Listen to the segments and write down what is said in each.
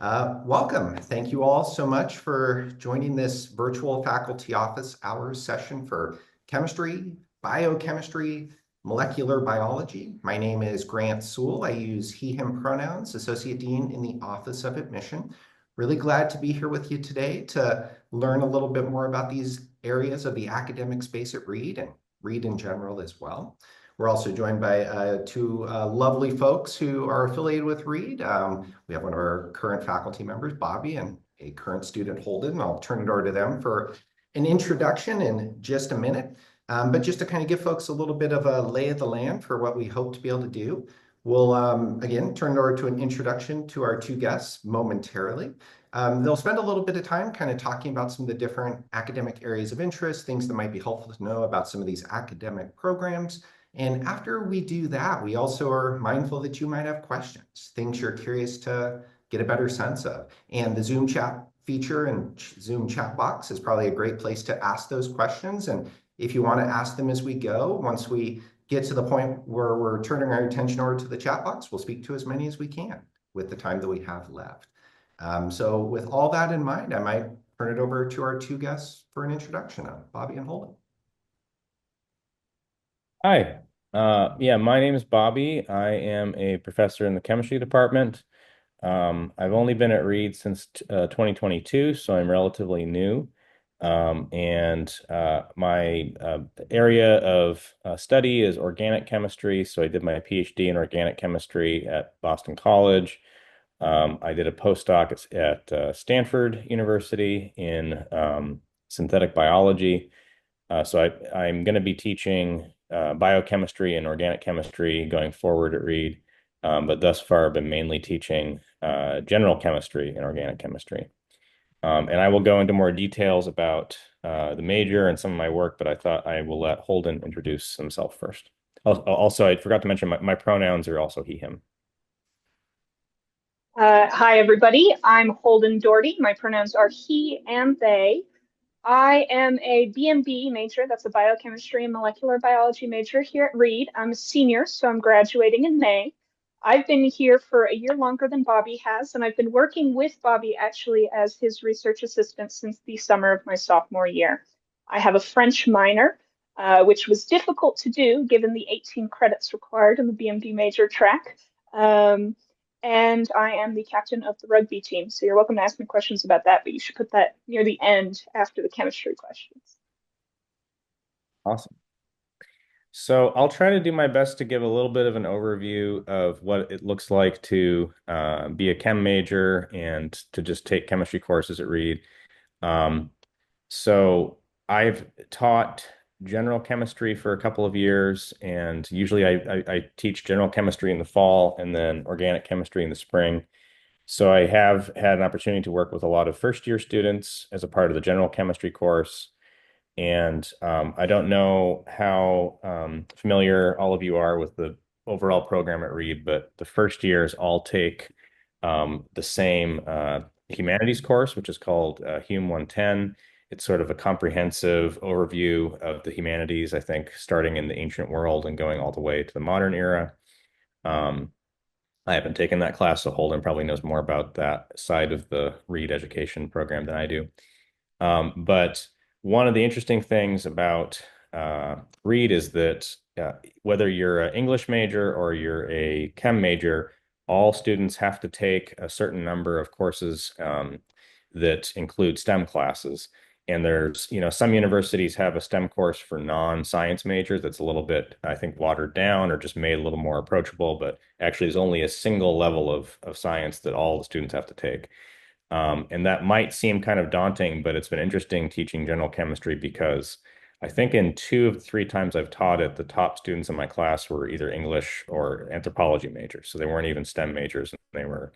Welcome. Thank you all so much for joining this virtual faculty office hours session for chemistry, biochemistry, molecular biology. My name is Grant Sewell. I use he, him pronouns, Associate Dean in the Office of Admission. Really glad to be here with you today to learn a little bit more about these areas of the academic space at Reed and Reed in general as well. We're also joined by two lovely folks who are affiliated with Reed. We have one of our current faculty members, Bobby, and a current student, Holden. I'll turn it over to them for an introduction in just a minute. But just to kind of give folks a little bit of a lay of the land for what we hope to be able to do, we'll again turn it over to an introduction to our two guests momentarily. They'll spend a little bit of time kind of talking about some of the different academic areas of interest, things that might be helpful to know about some of these academic programs. And after we do that, we also are mindful that you might have questions, things you're curious to get a better sense of. And the Zoom chat feature and Zoom chat box is probably a great place to ask those questions. And if you want to ask them as we go, once we get to the point where we're turning our attention over to the chat box, we'll speak to as many as we can with the time that we have left. So with all that in mind, I might turn it over to our two guests for an introduction of Bobby and Holden. Hi. Yeah, my name is Bobby. I am a professor in the chemistry department. I've only been at Reed since 2022, so I'm relatively new. My area of study is organic chemistry. So I did my PhD in organic chemistry at Boston College. I did a postdoc at Stanford University in synthetic biology. I'm going to be teaching biochemistry and organic chemistry going forward at Reed, but thus far I've been mainly teaching general chemistry and organic chemistry. And I will go into more details about the major and some of my work, but I thought I will let Holden introduce himself first. Also, I forgot to mention my pronouns are also he, him. Hi, everybody. I'm Holden Doherty. My pronouns are he and they. I am a BMB major. That's a biochemistry and molecular biology major here at Reed. I'm a senior, so I'm graduating in May. I've been here for a year longer than Bobby has, and I've been working with Bobby actually as his research assistant since the summer of my sophomore year. I have a French minor, which was difficult to do given the 18 credits required in the BMB major track. Um, and I am the captain of the rugby team. So you're welcome to ask me questions about that, but you should put that near the end after the chemistry questions. Awesome. So I'll try to do my best to give a little bit of an overview of what it looks like to be a chem major and to just take chemistry courses at Reed. Um, so I've taught general chemistry for a couple of years, and usually I teach general chemistry in the fall and then organic chemistry in the spring. So I have had an opportunity to work with a lot of first year students as a part of the general chemistry course. And I don't know how familiar all of you are with the overall program at Reed, but the first years all take the same humanities course, which is called Hum 110. It's sort of a comprehensive overview of the humanities, I think, starting in the ancient world and going all the way to the modern era. Um, I haven't taken that class, so Holden probably knows more about that side of the Reed education program than I do. But one of the interesting things about Reed is that whether you're an English major or you're a chem major, all students have to take a certain number of courses that include STEM classes. And there's, some universities have a STEM course for non-science majors that's a little bit, I think, watered down or just made a little more approachable, but actually there's only a single level of science that all the students have to take. And that might seem kind of daunting, but it's been interesting teaching general chemistry because I think in two of the three times I've taught it, the top students in my class were either English or anthropology majors. So they weren't even STEM majors and they were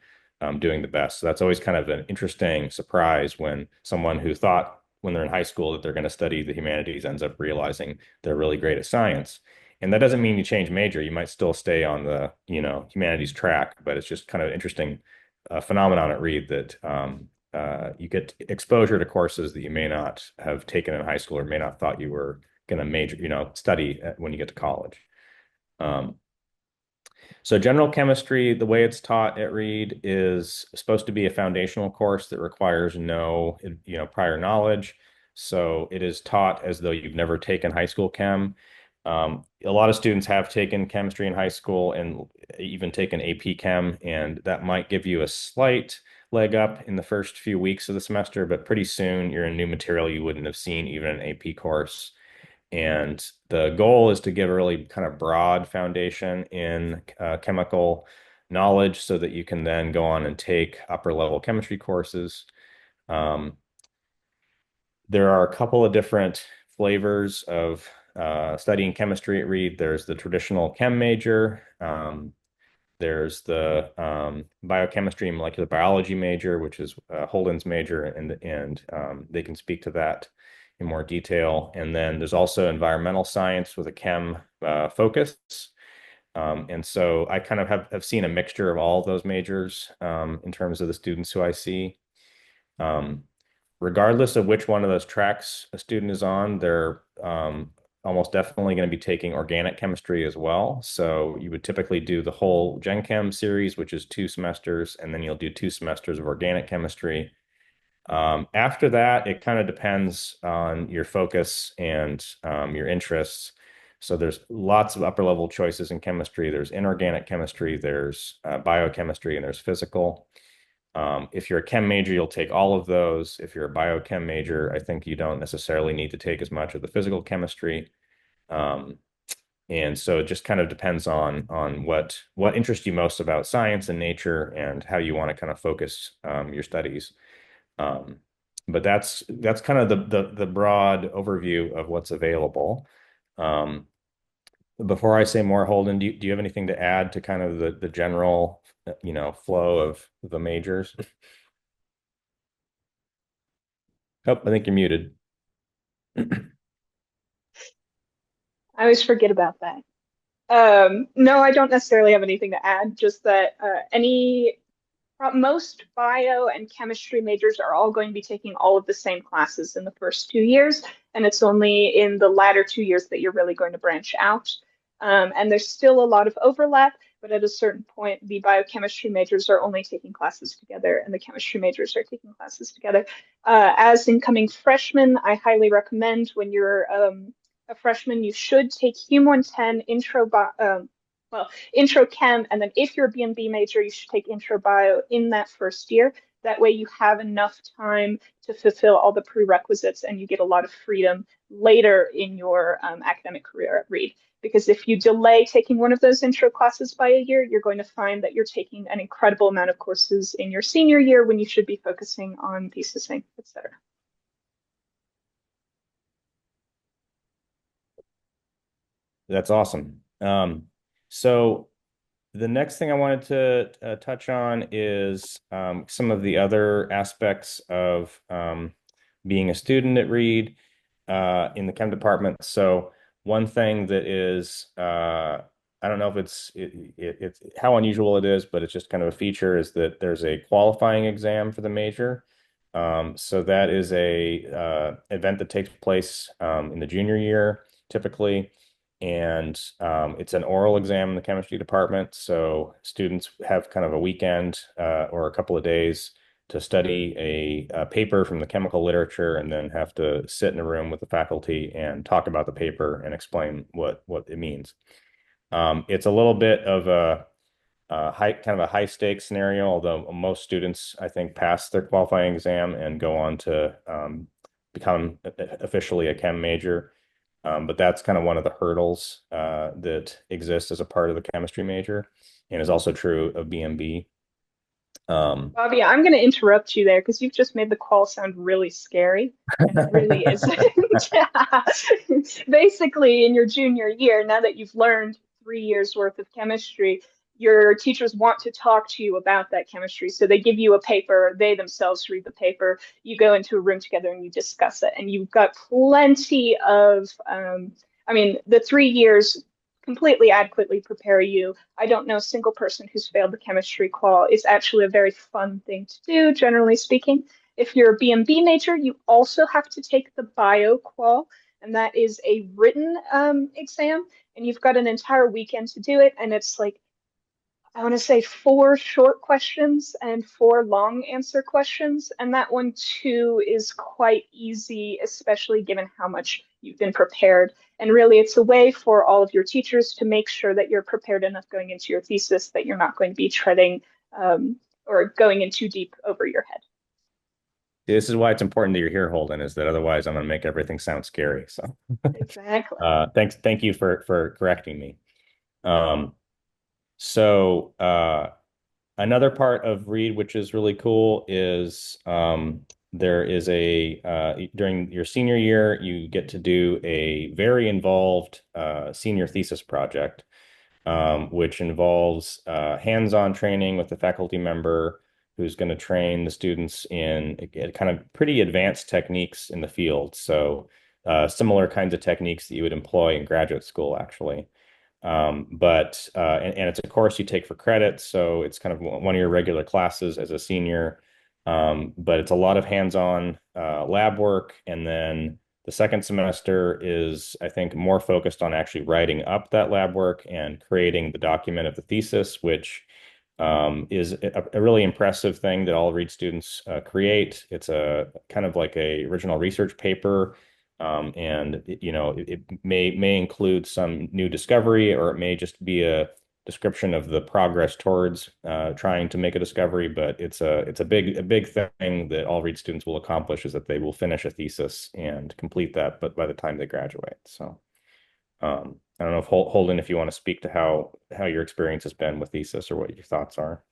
doing the best. So that's always kind of an interesting surprise when someone who thought when they're in high school that they're going to study the humanities ends up realizing they're really great at science. And that doesn't mean you change major. You might still stay on the, humanities track, but it's just kind of interesting phenomenon at Reed that you get exposure to courses that you may not have taken in high school or may not thought you were going to major, study when you get to college. Um, So general chemistry, the way it's taught at Reed is supposed to be a foundational course that requires no, prior knowledge. So it is taught as though you've never taken high school chem. A lot of students have taken chemistry in high school and even taken AP Chem, and that might give you a slight leg up in the first few weeks of the semester, but pretty soon you're in new material you wouldn't have seen even in an AP course. And the goal is to give a really kind of broad foundation in chemical knowledge so that you can then go on and take upper level chemistry courses. Um, there are a couple of different flavors of studying chemistry at Reed. There's the traditional chem major. There's the biochemistry and molecular biology major, which is Holden's major, and they can speak to that in more detail. And then there's also environmental science with a chem focus. And so I kind of have seen a mixture of all of those majors in terms of the students who I see. Um, Regardless of which one of those tracks a student is on, they're almost definitely going to be taking organic chemistry as well. So you would typically do the whole Gen Chem series, which is 2 semesters, and then you'll do 2 semesters of organic chemistry. After that, it kind of depends on your focus and your interests. So there's lots of upper level choices in chemistry. There's inorganic chemistry, there's biochemistry, and there's physical. If you're a chem major, you'll take all of those. If you're a biochem major, I think you don't necessarily need to take as much of the physical chemistry. Um, and so it just kind of depends on what interests you most about science and nature and how you want to kind of focus your studies. Um, but that's kind of the broad overview of what's available. Um, before I say more, Holden, do you have anything to add to kind of the general flow of the majors? Oh, I think you're muted. I always forget about that. No, I don't necessarily have anything to add, just that most bio and chemistry majors are all going to be taking all of the same classes in the first 2 years, and it's only in the latter 2 years that you're really going to branch out. And there's still a lot of overlap, but at a certain point, the biochemistry majors are only taking classes together, and the chemistry majors are taking classes together. As incoming freshmen, I highly recommend when you're a freshman, you should take Hum 110 intro chem, and then if you're a B&B major, you should take intro bio in that first year. That way you have enough time to fulfill all the prerequisites and you get a lot of freedom later in your academic career at Reed. Because if you delay taking one of those intro classes by a year, you're going to find that you're taking an incredible amount of courses in your senior year when you should be focusing on thesising, etc. That's awesome. So the next thing I wanted to touch on is some of the other aspects of being a student at Reed in the chem department. So one thing that is, I don't know if it's how unusual it is, but it's just kind of a feature is that there's a qualifying exam for the major. So that is a event that takes place in the junior year typically. And it's an oral exam in the chemistry department. So students have kind of a weekend or a couple of days to study a paper from the chemical literature and then have to sit in a room with the faculty and talk about the paper and explain what it means. It's a little bit of kind of a high stakes scenario, although most students, I think, pass their qualifying exam and go on to become officially a chem major. But that's kind of one of the hurdles that exists as a part of the chemistry major and is also true of BMB. Bobby, I'm going to interrupt you there because you've just made the call sound really scary, and it really isn't. Basically, in your junior year, now that you've learned 3 years worth of chemistry, your teachers want to talk to you about that chemistry. So they give you a paper, they themselves read the paper, you go into a room together and you discuss it. And you've got plenty of, the 3 years completely adequately prepare you. I don't know a single person who's failed the chemistry qual. It's actually a very fun thing to do, generally speaking. If you're a B&B major, you also have to take the bio qual, and that is a written exam, and you've got an entire weekend to do it. And it's like I want to say 4 short questions and 4 long answer questions. And that one too is quite easy, especially given how much you've been prepared. And really, it's a way for all of your teachers to make sure that you're prepared enough going into your thesis that you're not going to be treading or going in too deep over your head. This is why it's important that you're here, Holden, is that otherwise I'm going to make everything sound scary. So Exactly. thank you for correcting me. Um, so another part of Reed, which is really cool, is there is during your senior year, you get to do a very involved senior thesis project, which involves hands-on training with the faculty member who's going to train the students in kind of pretty advanced techniques in the field. So similar kinds of techniques that you would employ in graduate school, actually. And it's a course you take for credit, so it's kind of one of your regular classes as a senior. But it's a lot of hands-on lab work, and then the second semester is, I think, more focused on actually writing up that lab work and creating the document of the thesis, which is a really impressive thing that all Reed students create. It's a kind of like a original research paper. And it may include some new discovery, or it may just be a description of the progress towards trying to make a discovery. But it's a big thing that all Reed students will accomplish, is that they will finish a thesis and complete that, but by the time they graduate. So I don't know if Holden, if you want to speak to how your experience has been with thesis, or what your thoughts are.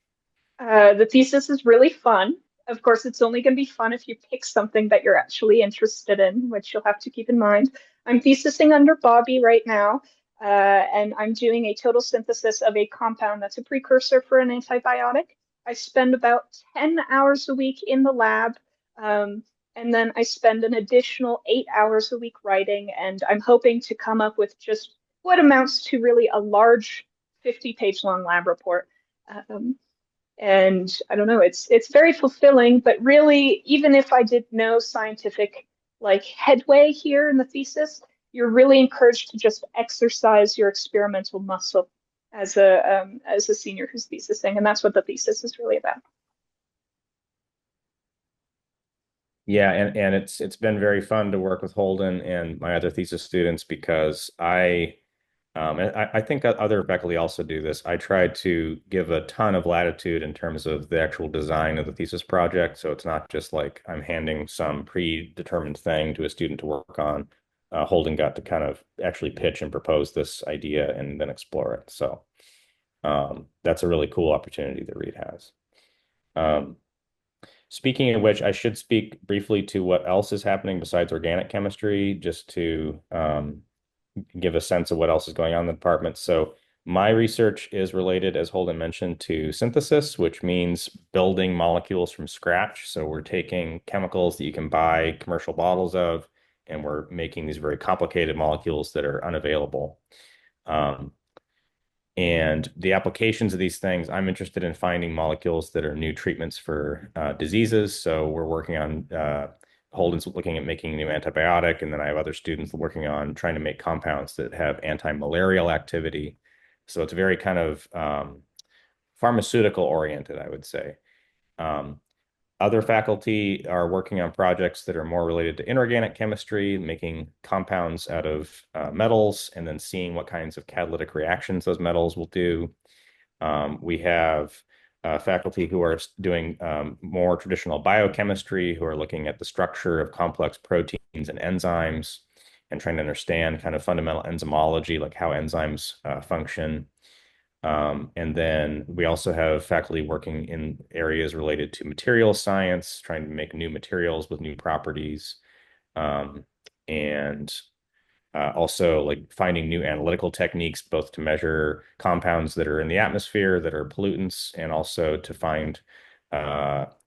The thesis is really fun. Of course, it's only going to be fun if you pick something that you're actually interested in, which you'll have to keep in mind. I'm thesising under Bobby right now, and I'm doing a total synthesis of a compound that's a precursor for an antibiotic. I spend about 10 hours a week in the lab, um, and then I spend an additional 8 hours a week writing, and I'm hoping to come up with just what amounts to really a large 50-page long lab report. Um, and I don't know, it's very fulfilling, but really, even if I did no scientific like headway here in the thesis, you're really encouraged to just exercise your experimental muscle as a senior who's thesising, and that's what the thesis is really about. Yeah, and it's been very fun to work with Holden and my other thesis students, because I think other faculty also do this. I try to give a ton of latitude in terms of the actual design of the thesis project. So it's not just like I'm handing some predetermined thing to a student to work on. Holden got to kind of actually pitch and propose this idea and then explore it. So that's a really cool opportunity that Reed has. Um, Speaking of which, I should speak briefly to what else is happening besides organic chemistry, just to give a sense of what else is going on in the department. So my research is related, as Holden mentioned, to synthesis, which means building molecules from scratch. So we're taking chemicals that you can buy commercial bottles of, and we're making these very complicated molecules that are unavailable. Um, and the applications of these things, I'm interested in finding molecules that are new treatments for diseases. So we're working on Holden's looking at making a new antibiotic, and then I have other students working on trying to make compounds that have anti-malarial activity. So it's very kind of pharmaceutical oriented, I would say. Um, Other faculty are working on projects that are more related to inorganic chemistry, making compounds out of metals, and then seeing what kinds of catalytic reactions those metals will do. We have faculty who are doing more traditional biochemistry, who are looking at the structure of complex proteins and enzymes and trying to understand kind of fundamental enzymology, like how enzymes function. And then we also have faculty working in areas related to material science, trying to make new materials with new properties, um, and also like finding new analytical techniques, both to measure compounds that are in the atmosphere that are pollutants, and also to find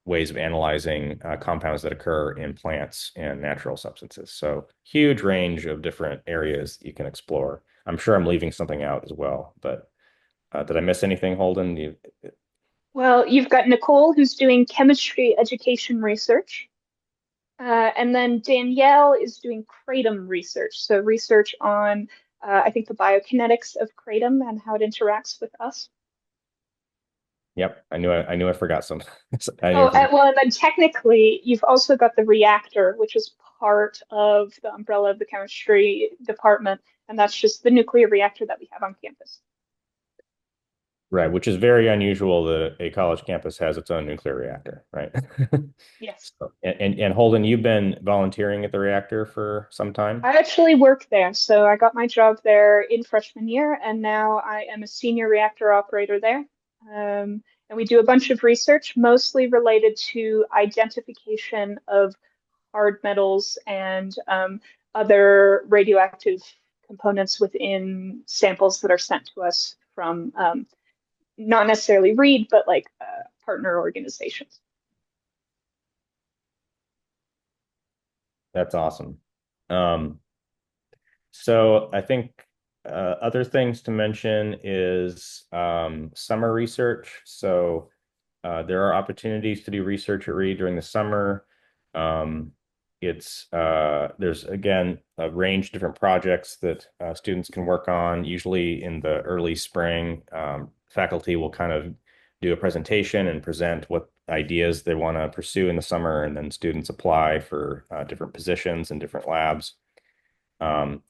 ways of analyzing compounds that occur in plants and natural substances. So huge range of different areas you can explore. I'm sure I'm leaving something out as well, but did I miss anything, Holden? Well, you've got Nicole, who's doing chemistry education research. And then Danielle is doing kratom research. So research on, I think, the biokinetics of kratom and how it interacts with us. Yep. I knew I forgot some. I knew Oh, I forgot. well, and then technically, you've also got the reactor, which is part of the umbrella of the chemistry department, and that's just the nuclear reactor that we have on campus. Right, which is very unusual that a college campus has its own nuclear reactor, right? Yes. So, and Holden, you've been volunteering at the reactor for some time? I actually work there, so I got my job there in freshman year, and now I am a senior reactor operator there. And we do a bunch of research, mostly related to identification of hard metals and other radioactive components within samples that are sent to us from not necessarily Reed, but like partner organizations. That's awesome. Um, So I think other things to mention is summer research. So there are opportunities to do research at Reed during the summer. Um, there's again a range of different projects that students can work on. Usually in the early spring, faculty will kind of do a presentation and present what ideas they want to pursue in the summer, and then students apply for different positions in different labs. Um,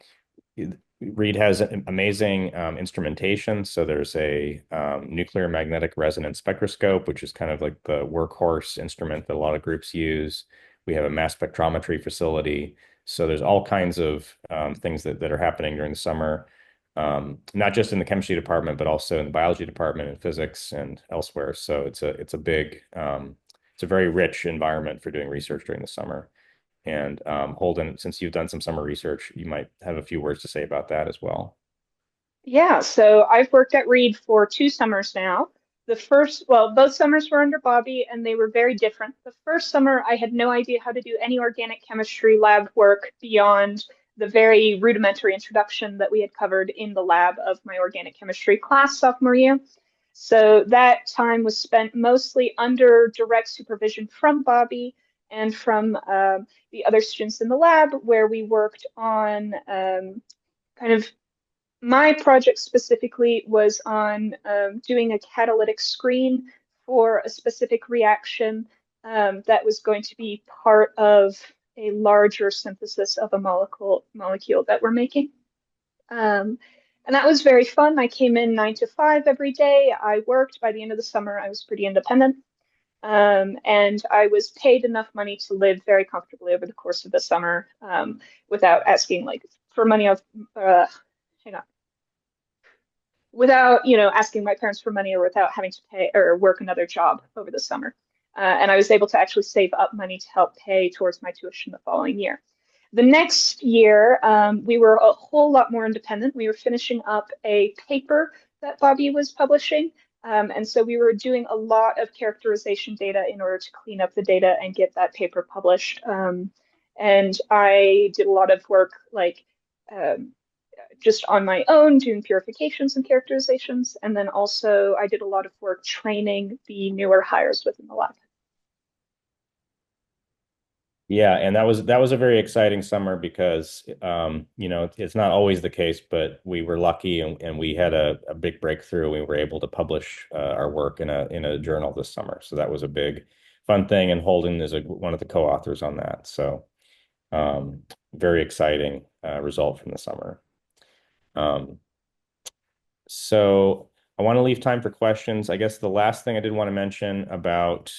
Reed has amazing instrumentation. So there's a nuclear magnetic resonance spectroscope, which is kind of like the workhorse instrument that a lot of groups use. We have a mass spectrometry facility. So there's all kinds of things that are happening during the summer, not just in the chemistry department, but also in the biology department and physics and elsewhere. So it's a very rich environment for doing research during the summer. And Holden, since you've done some summer research, you might have a few words to say about that as well. Yeah, so I've worked at Reed for 2 summers now. The first, well, both summers were under Bobby and they were very different. The first summer, I had no idea how to do any organic chemistry lab work beyond the very rudimentary introduction that we had covered in the lab of my organic chemistry class sophomore year. So that time was spent mostly under direct supervision from Bobby and from the other students in the lab, where we worked on kind of my project specifically was on doing a catalytic screen for a specific reaction that was going to be part of a larger synthesis of a molecule that we're making. Um, and that was very fun. I came in 9 to 5 every day. I worked. By the end of the summer, I was pretty independent. And I was paid enough money to live very comfortably over the course of the summer without asking like for money of hang on without asking my parents for money or without having to pay or work another job over the summer. And I was able to actually save up money to help pay towards my tuition the following year. The next year, we were a whole lot more independent. We were finishing up a paper that Bobby was publishing. And so we were doing a lot of characterization data in order to clean up the data and get that paper published. And I did a lot of work like just on my own, doing purifications and characterizations. And then also I did a lot of work training the newer hires within the lab. Yeah, and that was a very exciting summer because it's not always the case, but we were lucky and we had a big breakthrough. We were able to publish our work in a journal this summer. So that was a big fun thing. And Holden is one of the co-authors on that. So um, very exciting result from the summer. Um, so I want to leave time for questions. I guess the last thing I did want to mention about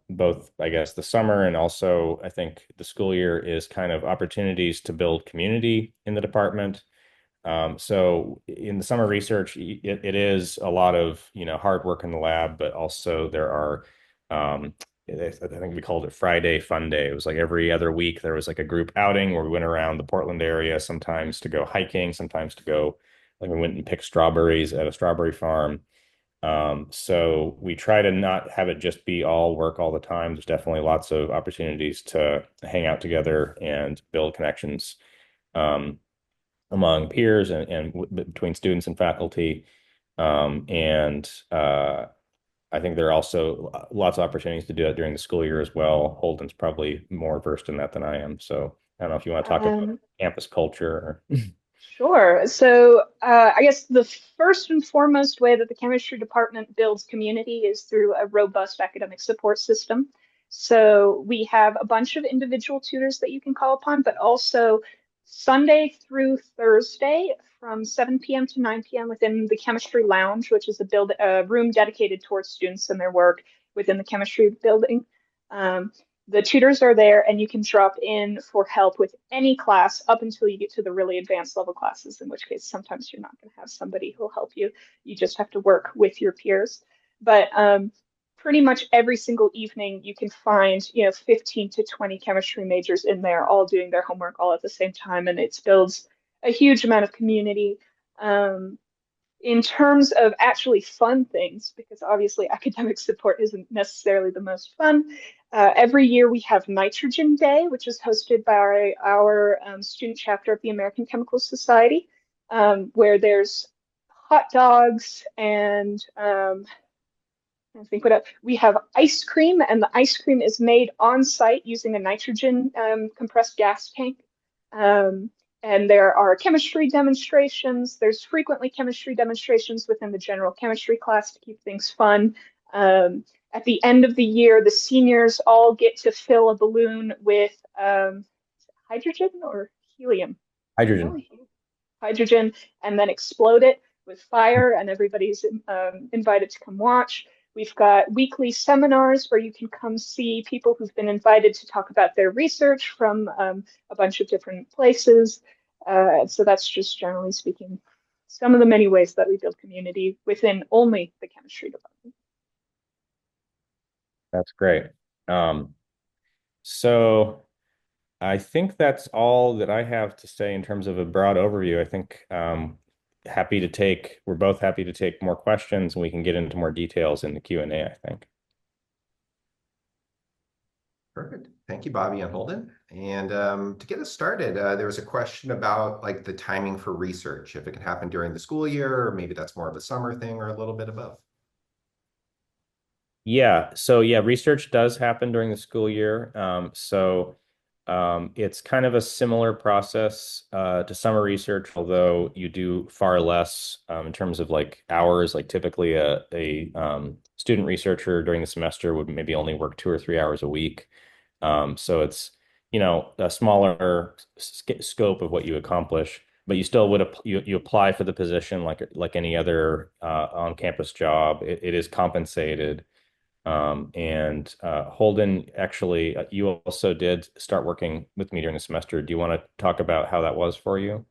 both, I guess, the summer and also I think the school year is kind of opportunities to build community in the department. So in the summer research, it is a lot of, hard work in the lab, but also there are, I think we called it Friday Fun Day. It was like every other week there was like a group outing where we went around the Portland area, sometimes to go hiking, sometimes to go, like we went and picked strawberries at a strawberry farm. So we try to not have it just be all work all the time. There's definitely lots of opportunities to hang out together and build connections among peers and between students and faculty. And I think there are also lots of opportunities to do that during the school year as well. Holden's probably more versed in that than I am. So I don't know if you want to talk about Um, campus culture. Sure. So, I guess the first and foremost way that the chemistry department builds community is through a robust academic support system. So, we have a bunch of individual tutors that you can call upon, but also Sunday through Thursday from 7 p.m. to 9 p.m. within the chemistry lounge, which is a room dedicated towards students and their work within the chemistry building. Um, the tutors are there, and you can drop in for help with any class up until you get to the really advanced level classes, in which case sometimes you're not going to have somebody who'll help you. You just have to work with your peers. But pretty much every single evening, you can find, 15 to 20 chemistry majors in there, all doing their homework all at the same time, and it builds a huge amount of community. Um, in terms of actually fun things, because obviously academic support isn't necessarily the most fun, every year we have Nitrogen Day, which is hosted by our student chapter of the American Chemical Society, where there's hot dogs and I think what we have ice cream, and the ice cream is made on site using a nitrogen compressed gas tank. Um, and there are chemistry demonstrations. There's frequently chemistry demonstrations within the general chemistry class to keep things fun. At the end of the year, the seniors all get to fill a balloon with hydrogen or helium. Hydrogen. Probably hydrogen, and then explode it with fire, and everybody's invited to come watch. We've got weekly seminars where you can come see people who've been invited to talk about their research from a bunch of different places. So that's just generally speaking some of the many ways that we build community within only the chemistry department. That's great. Um, so I think that's all that I have to say in terms of a broad overview. I think we're both happy to take more questions and we can get into more details in the Q&A, I think. Perfect. Thank you, Bobby and Holden. And to get us started, there was a question about like the timing for research, if it can happen during the school year, or maybe that's more of a summer thing or a little bit of both. Yeah, so yeah, research does happen during the school year. It's kind of a similar process to summer research, although you do far less in terms of like hours. Like typically a student researcher during the semester would maybe only work 2 or 3 hours a week. So it's, a smaller scope of what you accomplish, but you still you apply for the position like any other on-campus job. It is compensated. And Holden, actually, you also did start working with me during the semester. Do you want to talk about how that was for you?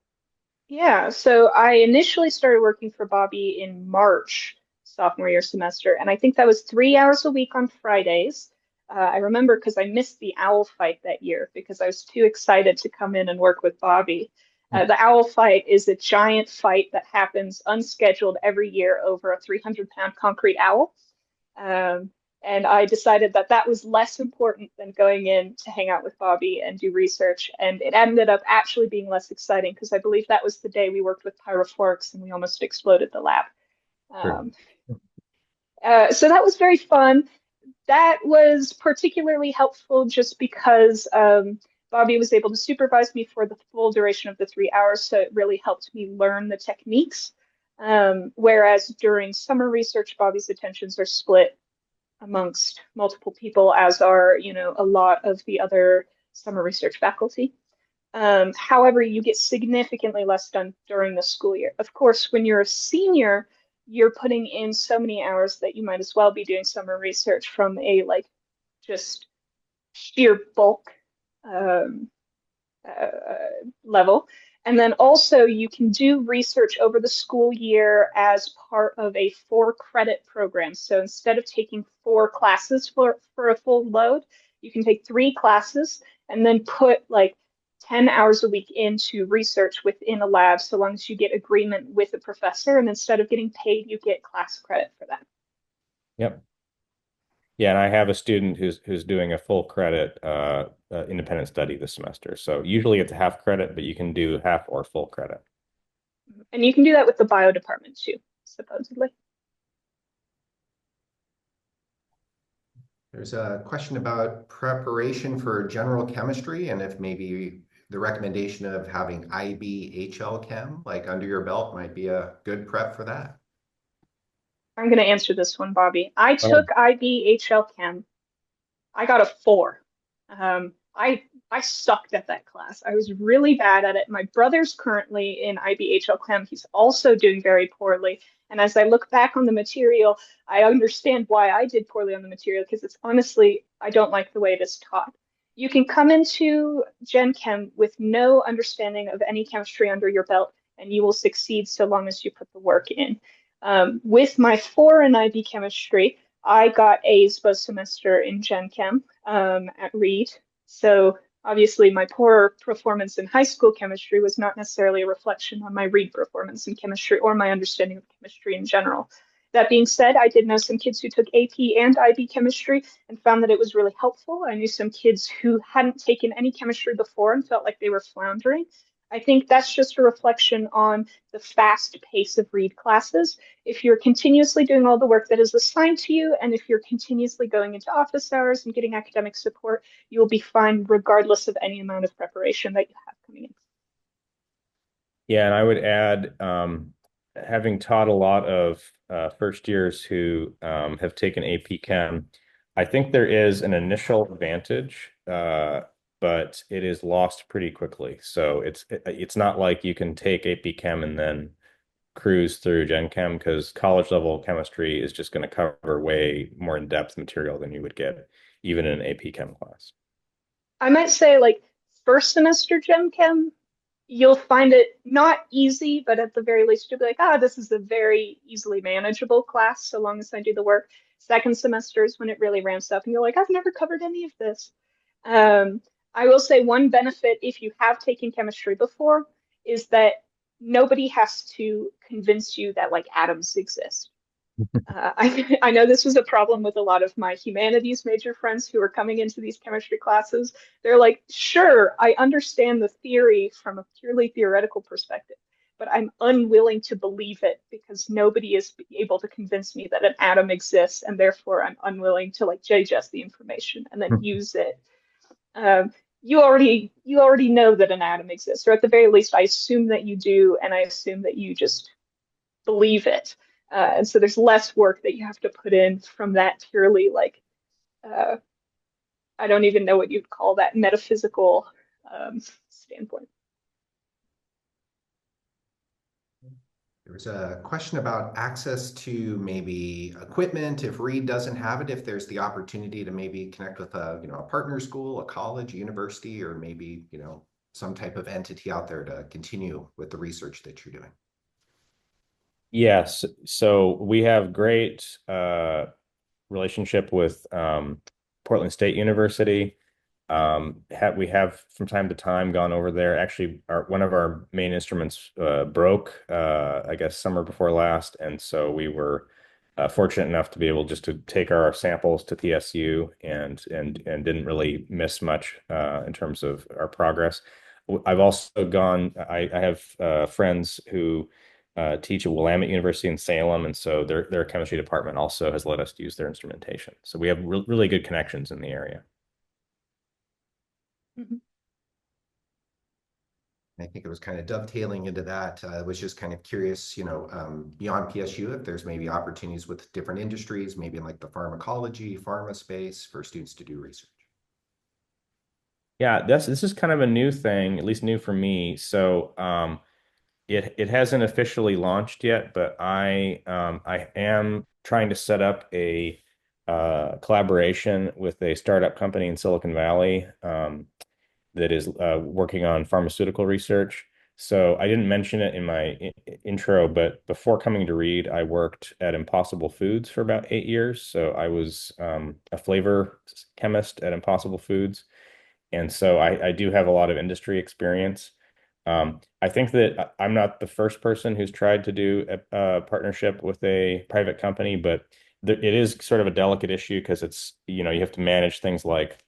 Yeah, so I initially started working for Bobby in March, sophomore year semester, and I think that was 3 hours a week on Fridays. I remember because I missed the owl fight that year because I was too excited to come in and work with Bobby. The owl fight is a giant fight that happens unscheduled every year over a 300-pound concrete owl. Um, and I decided that that was less important than going in to hang out with Bobby and do research. And it ended up actually being less exciting because I believe that was the day we worked with pyrophorics and we almost exploded the lab. Sure. Um, so that was very fun. That was particularly helpful just because Bobby was able to supervise me for the full duration of the 3 hours. So it really helped me learn the techniques. Whereas during summer research, Bobby's attentions are split amongst multiple people, as are, a lot of the other summer research faculty. However, you get significantly less done during the school year. Of course, when you're a senior, you're putting in so many hours that you might as well be doing summer research from a like just sheer bulk um, level. And then also you can do research over the school year as part of a 4 credit program. So instead of taking 4 classes for a full load, you can take 3 classes and then put like 10 hours a week into research within a lab, so long as you get agreement with a professor. And instead of getting paid, you get class credit for that. Yep. Yeah, and I have a student who's doing a full credit independent study this semester. So usually it's a half credit, but you can do half or full credit. And you can do that with the bio department too, supposedly. There's a question about preparation for general chemistry and if maybe the recommendation of having IB Chem like under your belt might be a good prep for that. I'm going to answer this one, Bobby. I Oh, took IBHL Chem. I got a 4. Um, I I sucked at that class. I was really bad at it. My brother's currently in IBHL Chem. He's also doing very poorly. And as I look back on the material, I understand why I did poorly on the material because it's honestly, I don't like the way it is taught. You can come into Gen Chem with no understanding of any chemistry under your belt, and you will succeed so long as you put the work in. With my 4 in IB chemistry, I got A's both semester in Gen Chem at Reed. So obviously, my poor performance in high school chemistry was not necessarily a reflection on my Reed performance in chemistry or my understanding of chemistry in general. That being said, I did know some kids who took AP and IB chemistry and found that it was really helpful. I knew some kids who hadn't taken any chemistry before and felt like they were floundering. I think that's just a reflection on the fast pace of Reed classes. If you're continuously doing all the work that is assigned to you, and if you're continuously going into office hours and getting academic support, you will be fine regardless of any amount of preparation that you have coming in. yeah, and I would add, having taught a lot of first years who have taken AP Chem, I think there is an initial advantage, but it is lost pretty quickly. So it's not like you can take AP Chem and then cruise through Gen Chem because college level chemistry is just going to cover way more in-depth material than you would get even in an AP Chem class. I might say, like, first semester Gen Chem, you'll find it not easy, but at the very least, you'll be like, ah, this is a very easily manageable class so long as I do the work. Second semester is when it really ramps up, and you're like, I've never covered any of this. Um, I will say one benefit if you have taken chemistry before is that nobody has to convince you that like atoms exist. I know this was a problem with a lot of my humanities major friends who are coming into these chemistry classes. They're like, sure, I understand the theory from a purely theoretical perspective, but I'm unwilling to believe it because nobody is able to convince me that an atom exists, and therefore I'm unwilling to like digest the information and then use it. You already know that an atom exists, or at the very least, I assume that you do, and I assume that you just believe it. And so there's less work that you have to put in from that purely like uh, I don't even know what you'd call that metaphysical standpoint. There was a question about access to maybe equipment if Reed doesn't have it, if there's the opportunity to maybe connect with a partner school, a college, a university, or maybe, some type of entity out there to continue with the research that you're doing. Yes, so we have great relationship with Portland State University. We have from time to time gone over there. Actually, one of our main instruments broke, I guess, summer before last, and so we were fortunate enough to be able just to take our samples to PSU and didn't really miss much in terms of our progress. I've also gone. I have friends who teach at Willamette University in Salem, and so their chemistry department also has let us use their instrumentation. So we have really good connections in the area. Mhm. I think it was kind of dovetailing into that. I was just kind of curious, beyond PSU, if there's maybe opportunities with different industries, maybe in like the pharmacology, pharma space for students to do research. Yeah, this is kind of a new thing, at least new for me. So it hasn't officially launched yet, but I am trying to set up a collaboration with a startup company in Silicon Valley that is working on pharmaceutical research. So I didn't mention it in my intro, but before coming to Reed, I worked at Impossible Foods for about 8 years. So I was a flavor chemist at Impossible Foods. And so I do have a lot of industry experience. I think that I'm not the first person who's tried to do a partnership with a private company, but it is sort of a delicate issue because you have to manage things like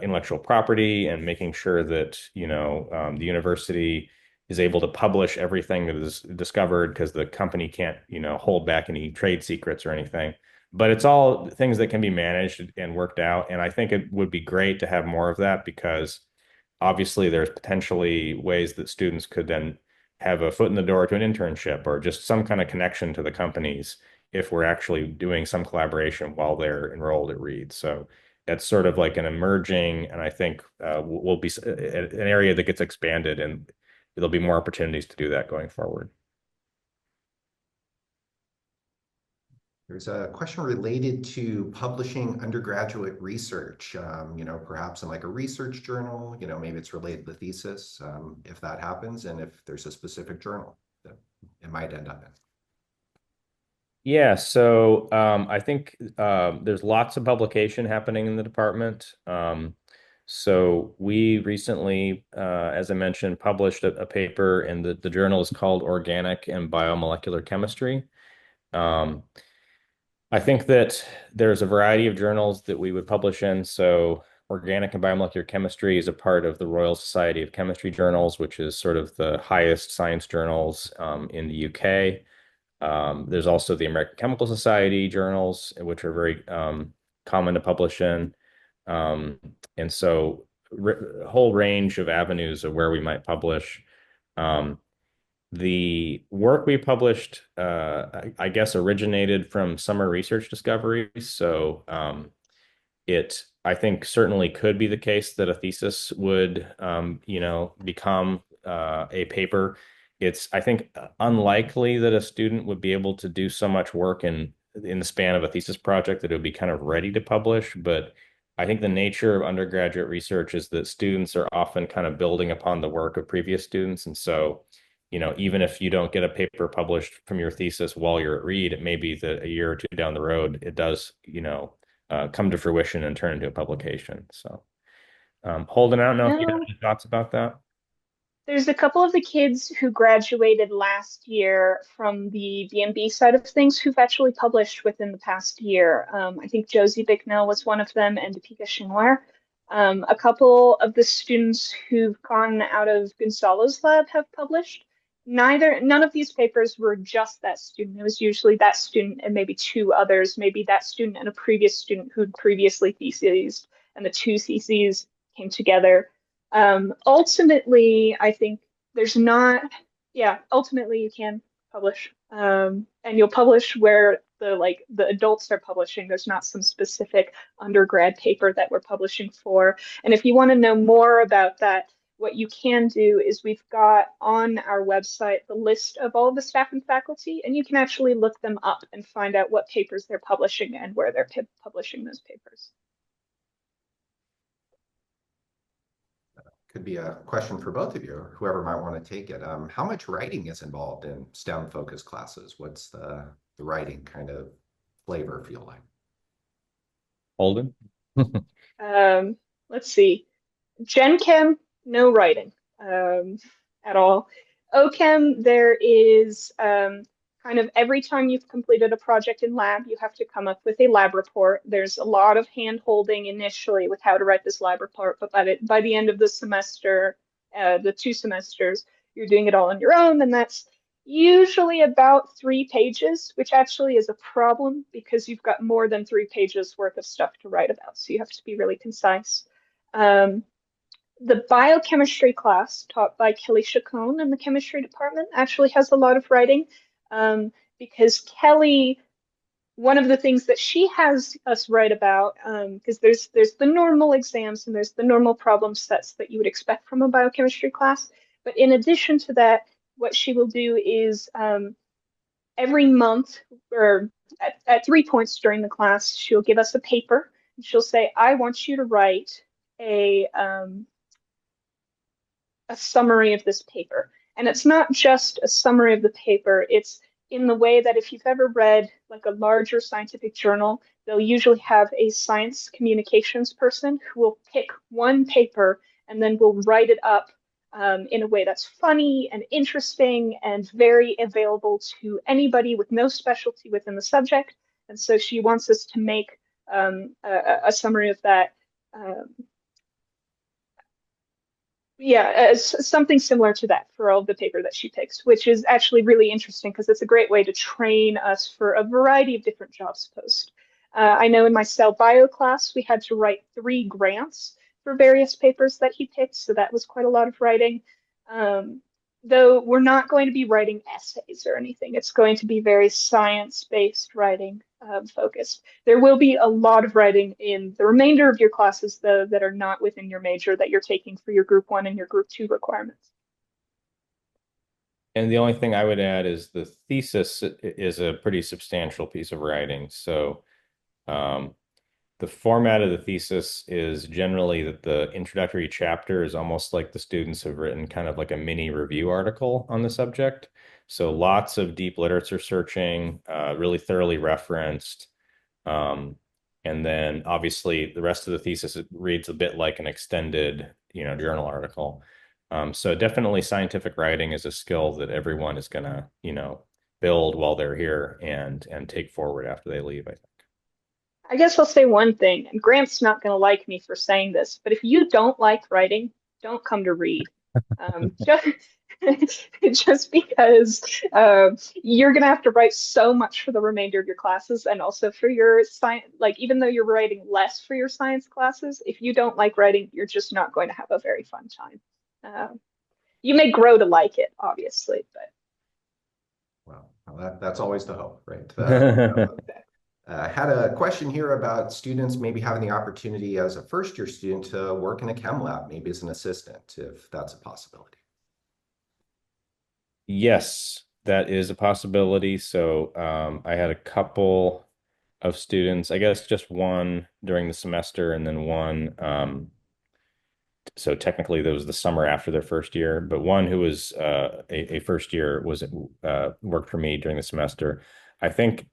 intellectual property and making sure that, the university is able to publish everything that is discovered because the company can't, hold back any trade secrets or anything. But it's all things that can be managed and worked out. And I think it would be great to have more of that because obviously there's potentially ways that students could then have a foot in the door to an internship or just some kind of connection to the companies if we're actually doing some collaboration while they're enrolled at Reed. So that's sort of like an emerging, and I think will be an area that gets expanded, and there'll be more opportunities to do that going forward. There's a question related to publishing undergraduate research, perhaps in like a research journal, maybe it's related to the thesis, if that happens, and if there's a specific journal that it might end up in. Yeah, so I think there's lots of publication happening in the department. So we recently, as I mentioned, published a paper, and the journal is called Organic and Biomolecular Chemistry. Um, I think that there's a variety of journals that we would publish in. So Organic and Biomolecular Chemistry is a part of the Royal Society of Chemistry Journals, which is sort of the highest science journals in the UK. There's also the American Chemical Society journals, which are very common to publish in. Um, and so a whole range of avenues of where we might publish. Um, the work we published, I guess, originated from summer research discoveries. So I think, certainly could be the case that a thesis would, become a paper. It's, I think, unlikely that a student would be able to do so much work in the span of a thesis project that it would be kind of ready to publish. But I think the nature of undergraduate research is that students are often kind of building upon the work of previous students. And so, even if you don't get a paper published from your thesis while you're at Reed, it may be that a year or two down the road, it does, come to fruition and turn into a publication. So, Holden, I don't know if you have No, any thoughts about that. there's a couple of the kids who graduated last year from the B&B side of things who've actually published within the past year. I think Josie Bicknell was one of them, and Deepika Shinwar. A couple of the students who've gone out of Gonzalo's lab have published. None of these papers were just that student. It was usually that student and maybe two others, maybe that student and a previous student who'd previously theses, and the two theses came together. Ultimately, I think there's not, yeah, ultimately you can publish. And you'll publish where the adults are publishing. There's not some specific undergrad paper that we're publishing for. And if you want to know more about that, what you can do is we've got on our website the list of all of the staff and faculty, and you can actually look them up and find out what papers they're publishing and where they're publishing those papers. Could be a question for both of you, or whoever might want to take it. How much writing is involved in STEM focused classes? What's the writing kind of flavor feel like? Holden? Let's see. Gen Chem, no writing at all. OChem, there is kind of every time you've completed a project in lab, you have to come up with a lab report. There's a lot of hand holding initially with how to write this lab report, but by the end of the semester, the 2 semesters, you're doing it all on your own, and that's usually about 3 pages, which actually is a problem because you've got more than 3 pages worth of stuff to write about, so you have to be really concise. The biochemistry class taught by Kelly Chacon in the chemistry department actually has a lot of writing because Kelly, one of the things that she has us write about, because there's the normal exams and there's the normal problem sets that you would expect from a biochemistry class. But in addition to that, what she will do is every month or at 3 points during the class, she'll give us a paper and she'll say, I want you to write a summary of this paper. And it's not just a summary of the paper, it's in the way that if you've ever read like a larger scientific journal, they'll usually have a science communications person who will pick one paper and then will write it up in a way that's funny and interesting and very available to anybody with no specialty within the subject. And so she wants us to make a summary of that. Something similar to that for all of the paper that she picks, which is actually really interesting because it's a great way to train us for a variety of different jobs post. I know in my cell bio class, we had to write 3 grants for various papers that he picked, so that was quite a lot of writing. Though we're not going to be writing essays or anything. It's going to be very science-based writing focused. There will be a lot of writing in the remainder of your classes, though, that are not within your major that you're taking for your Group 1 and your Group 2 requirements. And the only thing I would add is the thesis is a pretty substantial piece of writing. So the format of the thesis is generally that the introductory chapter is almost like the students have written kind of like a mini review article on the subject. So lots of deep literature searching, really thoroughly referenced. And then obviously the rest of the thesis, it reads a bit like an extended, journal article. So definitely scientific writing is a skill that everyone is going to, build while they're here and take forward after they leave, I think. I guess I'll say one thing, and Grant's not going to like me for saying this, but if you don't like writing, don't come to read. Just, just because you're going to have to write so much for the remainder of your classes and also for your science, like even though you're writing less for your science classes, if you don't like writing, you're just not going to have a very fun time. You may grow to like it, obviously, but. Well, that's always the hope, right? I had a question here about students maybe having the opportunity as a first-year student to work in a chem lab, maybe as an assistant, if that's a possibility. Yes, that is a possibility. So I had a couple of students, I guess just one during the semester and then one. So technically, that was the summer after their first year, but one who was a first year was worked for me during the semester. I think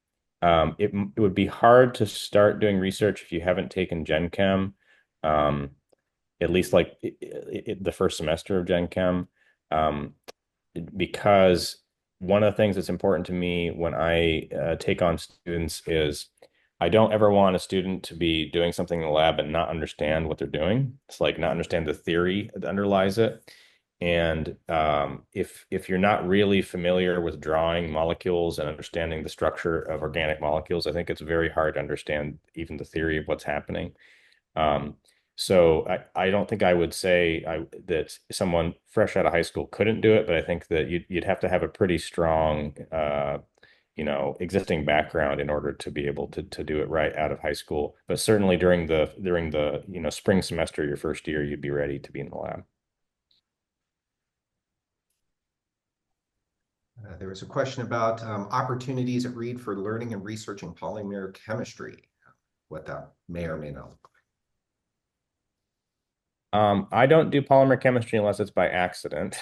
it would be hard to start doing research if you haven't taken Gen Chem, at least like the first semester of Gen Chem. Because one of the things that's important to me when I take on students is I don't ever want a student to be doing something in the lab and not understand what they're doing. It's like not understand the theory that underlies it. And if you're not really familiar with drawing molecules and understanding the structure of organic molecules, I think it's very hard to understand even the theory of what's happening. Um, so I don't think I would say that someone fresh out of high school couldn't do it, but I think that you'd have to have a pretty strong, existing background in order to be able to do it right out of high school. But certainly during the spring semester, your first year, you'd be ready to be in the lab. There was a question about opportunities at Reed for learning and researching polymer chemistry, what that may or may not look I don't do polymer chemistry unless it's by accident.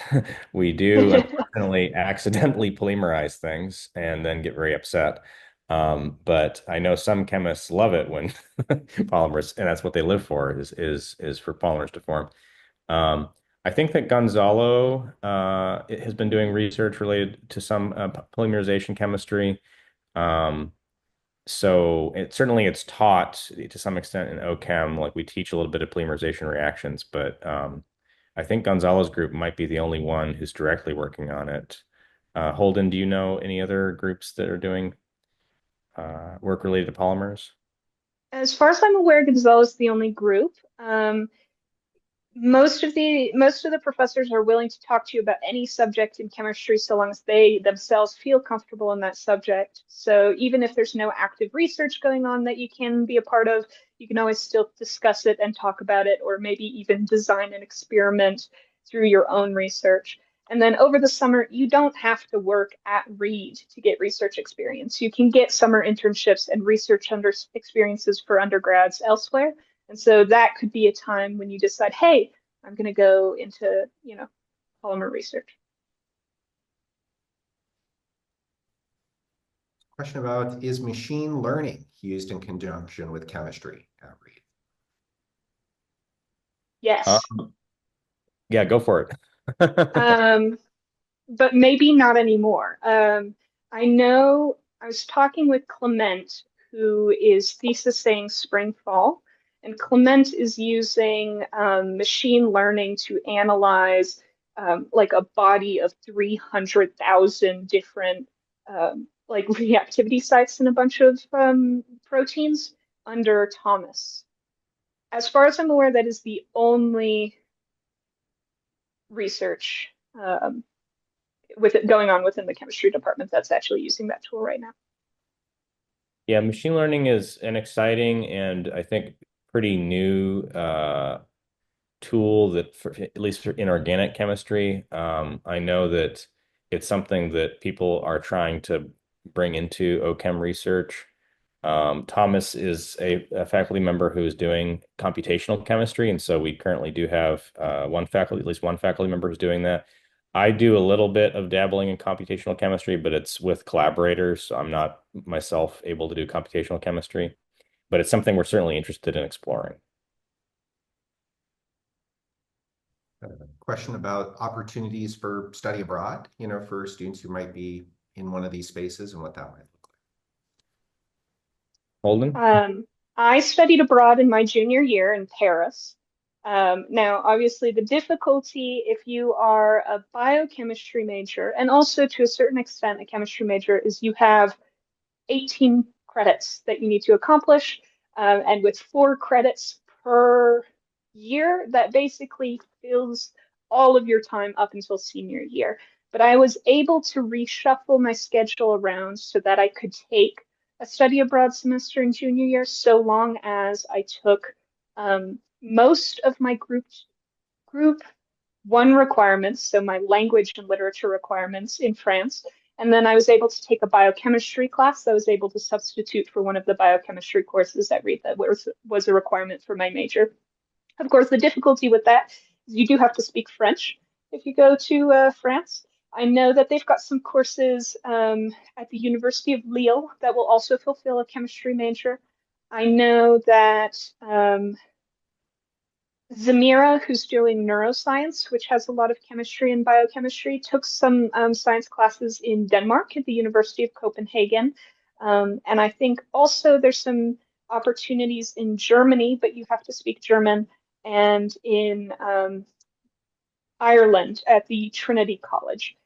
We do unfortunately accidentally polymerize things and then get very upset. But I know some chemists love it when polymers, and that's what they live for, is for polymers to form. I think that Gonzalo has been doing research related to some polymerization chemistry. Um, so it's taught to some extent in OChem, like we teach a little bit of polymerization reactions, but I think Gonzalo's group might be the only one who's directly working on it. Holden, do you know any other groups that are doing work related to polymers? As far as I'm aware, Gonzalo is the only group. Most of the professors are willing to talk to you about any subject in chemistry so long as they themselves feel comfortable in that subject. So even if there's no active research going on that you can be a part of, you can always still discuss it and talk about it, or maybe even design an experiment through your own research. And then over the summer, you don't have to work at Reed to get research experience. You can get summer internships and research experiences for undergrads elsewhere. And so that could be a time when you decide, hey, I'm going to go into, polymer research. Question about, is machine learning used in conjunction with chemistry at Reed? Yes. Yeah, go for it. But maybe not anymore. I know I was talking with Clement, who is thesising spring fall, and Clement is using machine learning to analyze like a body of 300,000 different like reactivity sites in a bunch of proteins under Thomas. as far as I'm aware, that is the only research with it going on within the chemistry department that's actually using that tool right now. Yeah, machine learning is an exciting and I think pretty new tool that, for at least for inorganic chemistry, I know that it's something that people are trying to bring into OChem research. Thomas is a faculty member who is doing computational chemistry, and so we currently do have at least one faculty member who's doing that. I do a little bit of dabbling in computational chemistry, but it's with collaborators, so I'm not myself able to do computational chemistry, but it's something we're certainly interested in exploring. Question about opportunities for study abroad, for students who might be in one of these spaces and what that might look Holden? I studied abroad in my junior year in Paris. Now, obviously, the difficulty if you are a biochemistry major, and also to a certain extent a chemistry major, is you have 18 credits that you need to accomplish. And with 4 credits per year, that basically fills all of your time up until senior year. But I was able to reshuffle my schedule around so that I could take a study abroad semester in junior year so long as I took most of my group one requirements, so my language and literature requirements in France. And then I was able to take a biochemistry class that was able to substitute for one of the biochemistry courses at Reed that was a requirement for my major. Of course, the difficulty with that is you do have to speak French if you go to France. I know that they've got some courses at the University of Lille that will also fulfill a chemistry major. I know that Zamira, who's doing neuroscience, which has a lot of chemistry and biochemistry, took some science classes in Denmark at the University of Copenhagen. And I think also there's some opportunities in Germany, but you have to speak German, and in Ireland at the Trinity College.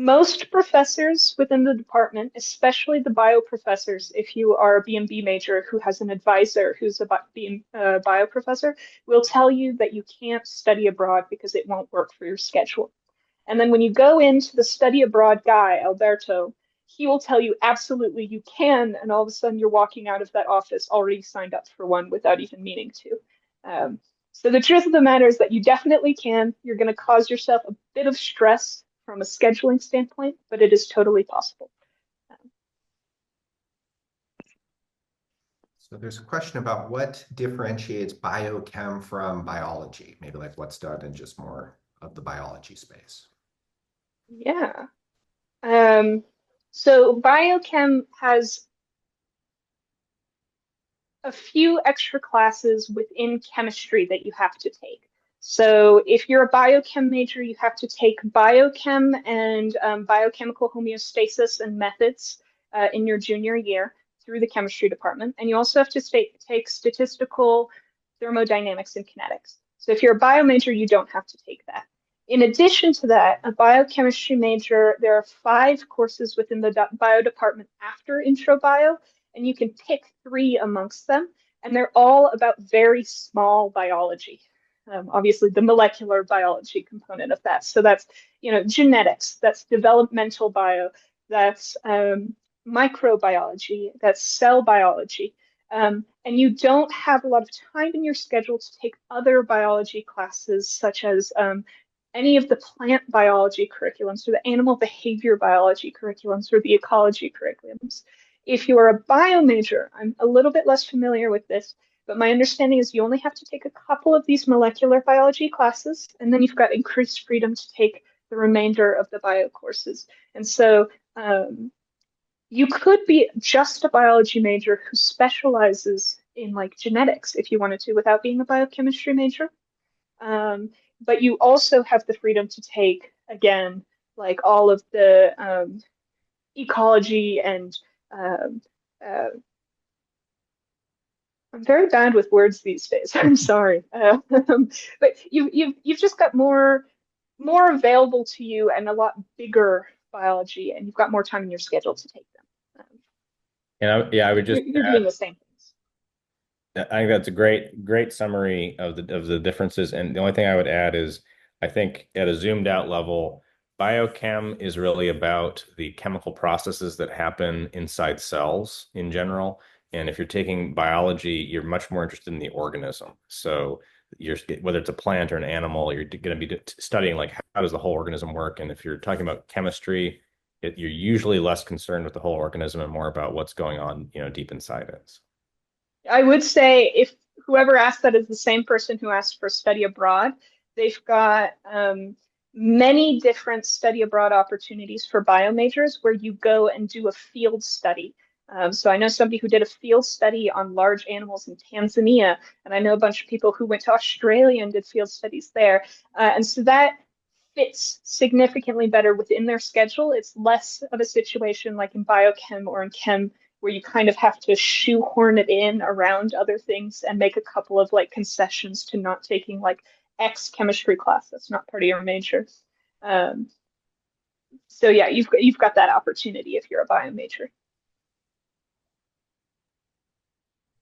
Most professors within the department, especially the bio professors, if you are a B&B major who has an advisor who's a bio professor, will tell you that you can't study abroad because it won't work for your schedule. And then when you go into the study abroad guy, Alberto, he will tell you absolutely you can, and all of a sudden you're walking out of that office already signed up for one without even meaning to. So the truth of the matter is that you definitely can. You're going to cause yourself a bit of stress from a scheduling standpoint, but it is totally possible. So there's a question about what differentiates biochem from biology, maybe like what's done in just more of the biology space. Yeah. So biochem has a few extra classes within chemistry that you have to take. So if you're a biochem major, you have to take biochem and biochemical homeostasis and methods in your junior year through the chemistry department. And you also have to take statistical thermodynamics and kinetics. So if you're a bio major, you don't have to take that. In addition to that, a biochemistry major, there are 5 courses within the bio department after intro bio, and you can pick 3 amongst them, and they're all about very small biology. Obviously, the molecular biology component of that. So that's, genetics, that's developmental bio, that's microbiology, that's cell biology. And you don't have a lot of time in your schedule to take other biology classes, such as any of the plant biology curriculums or the animal behavior biology curriculums or the ecology curriculums. If you are a bio major, I'm a little bit less familiar with this, but my understanding is you only have to take a couple of these molecular biology classes, and then you've got increased freedom to take the remainder of the bio courses. And so you could be just a biology major who specializes in like genetics if you wanted to without being a biochemistry major. But you also have the freedom to take, again, like all of the ecology and I'm very bad with words these days. I'm sorry, but you've just got more available to you and a lot bigger biology, and you've got more time in your schedule to take them. And I would just you're doing the same things. I think that's a great summary of the differences. And the only thing I would add is I think at a zoomed out level, biochem is really about the chemical processes that happen inside cells in general. And if you're taking biology, you're much more interested in the organism. So you're whether it's a plant or an animal, you're going to be studying like how does the whole organism work. And if you're talking about chemistry, you're usually less concerned with the whole organism and more about what's going on, deep inside it. I would say if whoever asked that is the same person who asked for study abroad, they've got many different study abroad opportunities for bio majors where you go and do a field study. So I know somebody who did a field study on large animals in Tanzania, and I know a bunch of people who went to Australia and did field studies there. And so that fits significantly better within their schedule. It's less of a situation like in biochem or in chem where you kind of have to shoehorn it in around other things and make a couple of like concessions to not taking like X chemistry class that's not part of your major. Um, so yeah, you've got that opportunity if you're a bio major.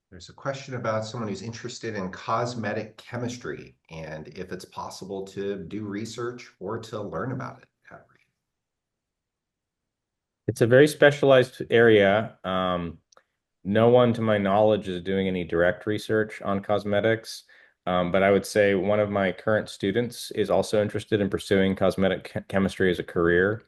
There's a question about someone who's interested in cosmetic chemistry and if it's possible to do research or to learn about it at Reed. It's a very specialized area. No one, to my knowledge, is doing any direct research on cosmetics. But I would say one of my current students is also interested in pursuing cosmetic chemistry as a career.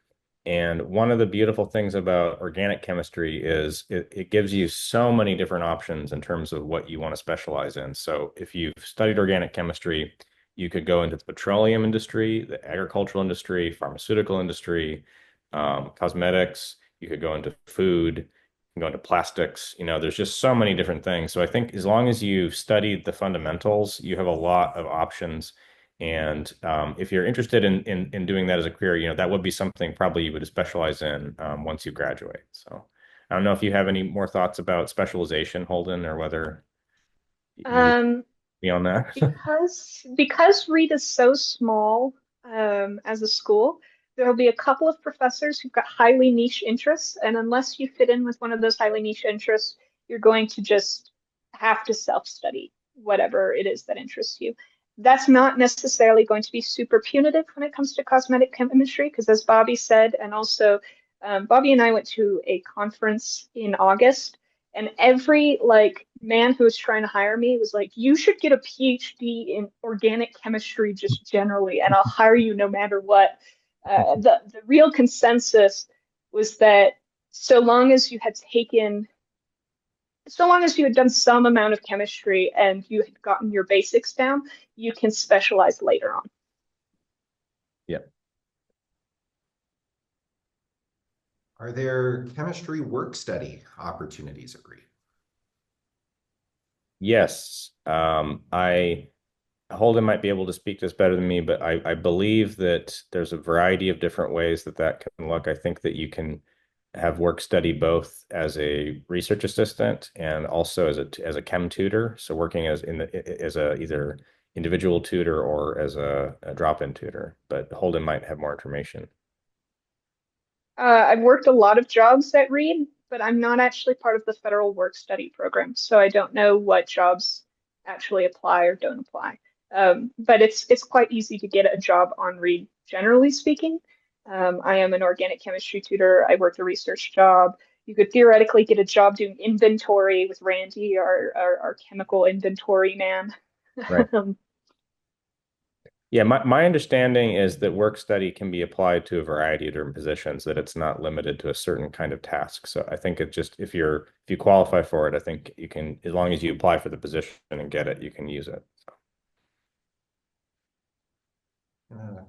And one of the beautiful things about organic chemistry is it gives you so many different options in terms of what you want to specialize in. So if you've studied organic chemistry, you could go into the petroleum industry, the agricultural industry, pharmaceutical industry, cosmetics. You could go into food, go into plastics. There's just so many different things. So I think as long as you've studied the fundamentals, you have a lot of options. And if you're interested in doing that as a career, that would be something probably you would specialize in once you graduate. So I don't know if you have any more thoughts about specialization, Holden, or whether you would Um, be on that. because Reed is so small as a school, there will be a couple of professors who've got highly niche interests, and unless you fit in with one of those highly niche interests, you're going to just have to self-study whatever it is that interests you. That's not necessarily going to be super punitive when it comes to cosmetic chemistry, because as Bobby said, and also Bobby and I went to a conference in August and every like man who was trying to hire me was like, you should get a PhD in organic chemistry just generally, and I'll hire you no matter what. The real consensus was that so long as you had taken, so long as you had done some amount of chemistry and you had gotten your basics down, you can specialize later on. Yeah. Are there chemistry work study opportunities at Reed? Yes. Holden might be able to speak to this better than me, but I believe that there's a variety of different ways that can look. I think that you can have work study both as a research assistant and also as a chem tutor. So working as a either individual tutor or as a drop-in tutor. But Holden might have more information. I've worked a lot of jobs at Reed, but I'm not actually part of the federal work study program, so I don't know what jobs actually apply or don't apply. But it's quite easy to get a job on Reed, generally speaking. I am an organic chemistry tutor. I work a research job. You could theoretically get a job doing inventory with Randy, our chemical inventory man. Right. Yeah, my understanding is that work study can be applied to a variety of different positions, that it's not limited to a certain kind of task. So I think it just if you qualify for it, I think you can, as long as you apply for the position and get it, you can use it.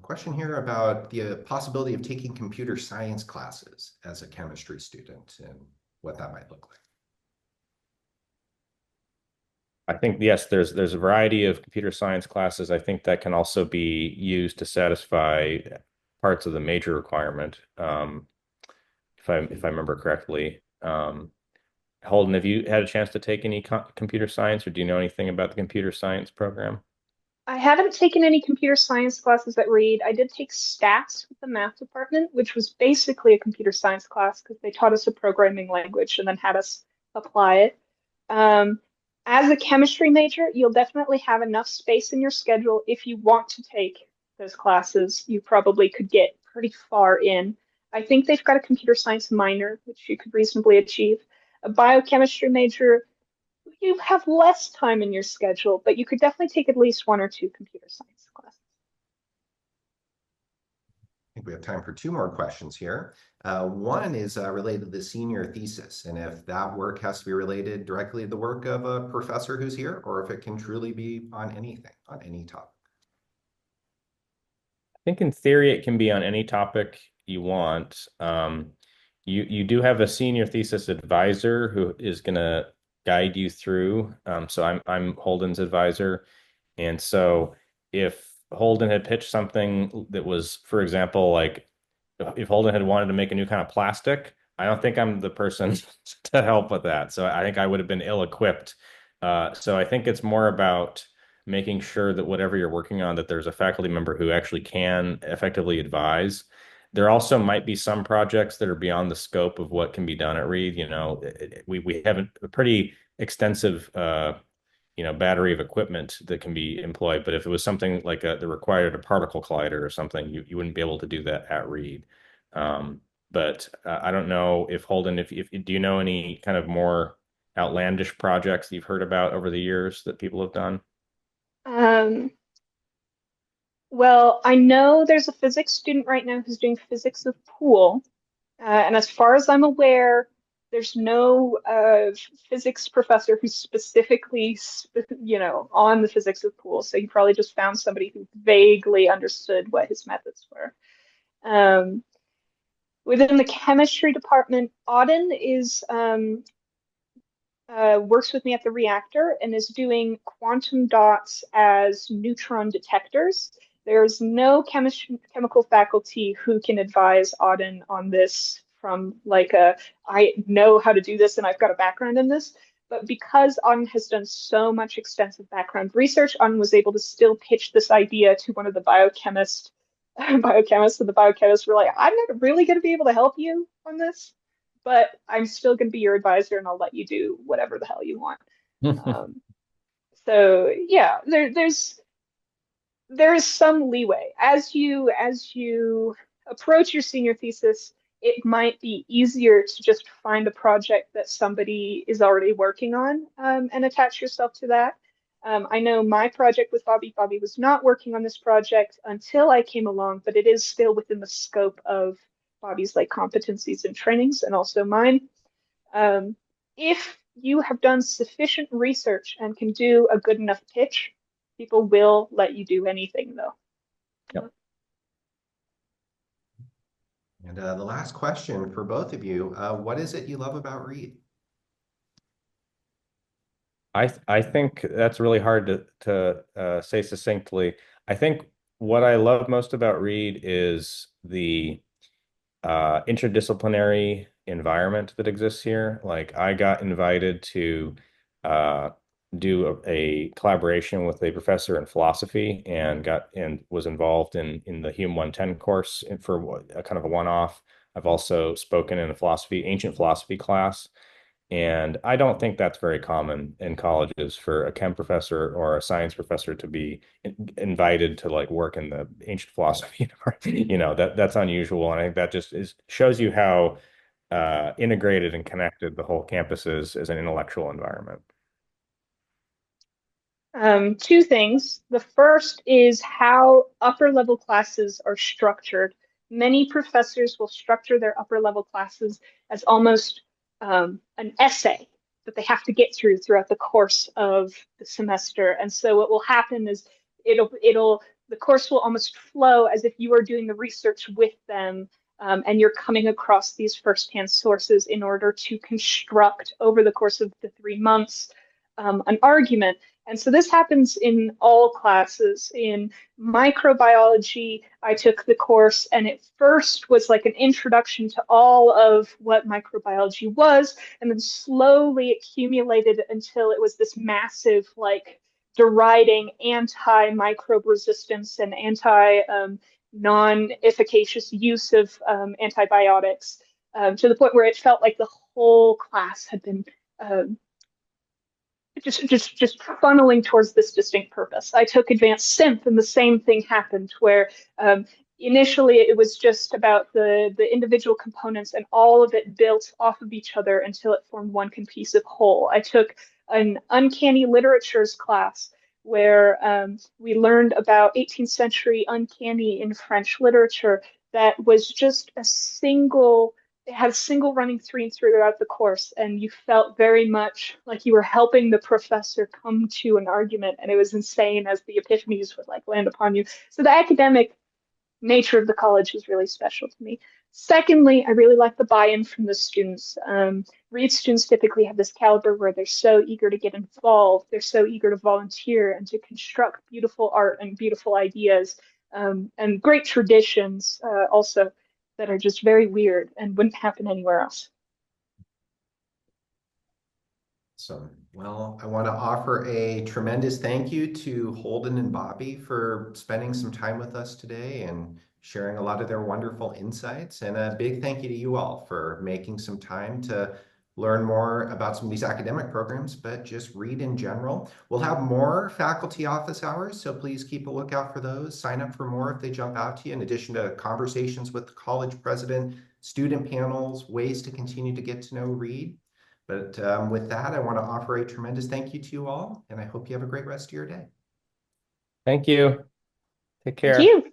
Question here about the possibility of taking computer science classes as a chemistry student and what that might look like. I think yes, there's a variety of computer science classes. I think that can also be used to satisfy parts of the major requirement, if I remember correctly. Holden, have you had a chance to take any computer science, or do you know anything about the computer science program? I haven't taken any computer science classes at Reed. I did take stats with the math department, which was basically a computer science class because they taught us a programming language and then had us apply it. Um, As a chemistry major, you'll definitely have enough space in your schedule if you want to take those classes. You probably could get pretty far in. I think they've got a computer science minor, which you could reasonably achieve. A biochemistry major, you have less time in your schedule, but you could definitely take at least one or two computer science classes. I think we have time for two more questions here. One is related to the senior thesis, and if that work has to be related directly to the work of a professor who's here, or if it can truly be on anything, on any topic. I think in theory it can be on any topic you want. You do have a senior thesis advisor who is going to guide you through. So I'm Holden's advisor, and so if Holden had pitched something that was, for example, like if Holden had wanted to make a new kind of plastic, I don't think I'm the person to help with that. So I think I would have been ill-equipped. So I think it's more about making sure that whatever you're working on, that there's a faculty member who actually can effectively advise. There also might be some projects that are beyond the scope of what can be done at Reed. We have a pretty extensive battery of equipment that can be employed. But if it was something like that required a particle collider or something, you wouldn't be able to do that at Reed. But I don't know if Holden, if do you know any kind of more outlandish projects you've heard about over the years that people have done? Um, well, I know there's a physics student right now who's doing physics of pool. And as far as I'm aware, there's no physics professor who's specifically, on the physics of pool. So he probably just found somebody who vaguely understood what his methods were. Um, Within the chemistry department, Auden is works with me at the reactor and is doing quantum dots as neutron detectors. There's no chemical faculty who can advise Auden on this from I know how to do this and I've got a background in this. But because Auden has done so much extensive background research, Auden was able to still pitch this idea to one of the biochemists, and the biochemists were like, I'm not really going to be able to help you on this, but I'm still going to be your advisor and I'll let you do whatever the hell you want. Um, so yeah, there is some leeway as you approach your senior thesis. It might be easier to just find a project that somebody is already working on, and attach yourself to that. I know my project with Bobby. Bobby was not working on this project until I came along, but it is still within the scope of Bobby's competencies and trainings, and also mine. If you have done sufficient research and can do a good enough pitch, people will let you do anything, though. Yep. And the last question for both of you, what is it you love about Reed? I think that's really hard to say succinctly. I think what I love most about Reed is the interdisciplinary environment that exists here. Like I got invited to uh, do a collaboration with a professor in philosophy and was involved in the Hume 110 course for a kind of a one-off. I've also spoken in a ancient philosophy class. And I don't think that's very common in colleges for a chem professor or a science professor to be invited to work in the ancient philosophy department. That's unusual. And I think that just shows you how integrated and connected the whole campus is as an intellectual environment. Two things. The first is how upper level classes are structured. Many professors will structure their upper level classes as almost an essay that they have to get throughout the course of the semester. And so what will happen is the course will almost flow as if you are doing the research with them, and you're coming across these firsthand sources in order to construct over the course of the 3 months an argument. And so this happens in all classes. In microbiology, I took the course, and it first was like an introduction to all of what microbiology was, and then slowly accumulated until it was this massive, deriding anti-microbe resistance and non-efficacious use of antibiotics, to the point where it felt like the whole class had been just funneling towards this distinct purpose. I took advanced synth, and the same thing happened where initially it was just about the individual components, and all of it built off of each other until it formed one cohesive whole. I took an uncanny literatures class where we learned about 18th century uncanny in French literature that was just a single it had a single running theme throughout the course, and you felt very much like you were helping the professor come to an argument, and it was insane as the epiphanies would like land upon you. So the academic nature of the college is really special to me. Secondly, I really like the buy-in from the students. Reed students typically have this caliber where they're so eager to get involved, they're so eager to volunteer and to construct beautiful art and beautiful ideas, and great traditions also that are just very weird and wouldn't happen anywhere else. So, well, I want to offer a tremendous thank you to Holden and Bobby for spending some time with us today and sharing a lot of their wonderful insights. And a big thank you to you all for making some time to learn more about some of these academic programs, but just read in general. We'll have more faculty office hours, so please keep a lookout for those. Sign up for more if they jump out to you, in addition to conversations with the college president, student panels, ways to continue to get to know Reed. But with that, I want to offer a tremendous thank you to you all, and I hope you have a great rest of your day. Thank you. Take Thank care. you.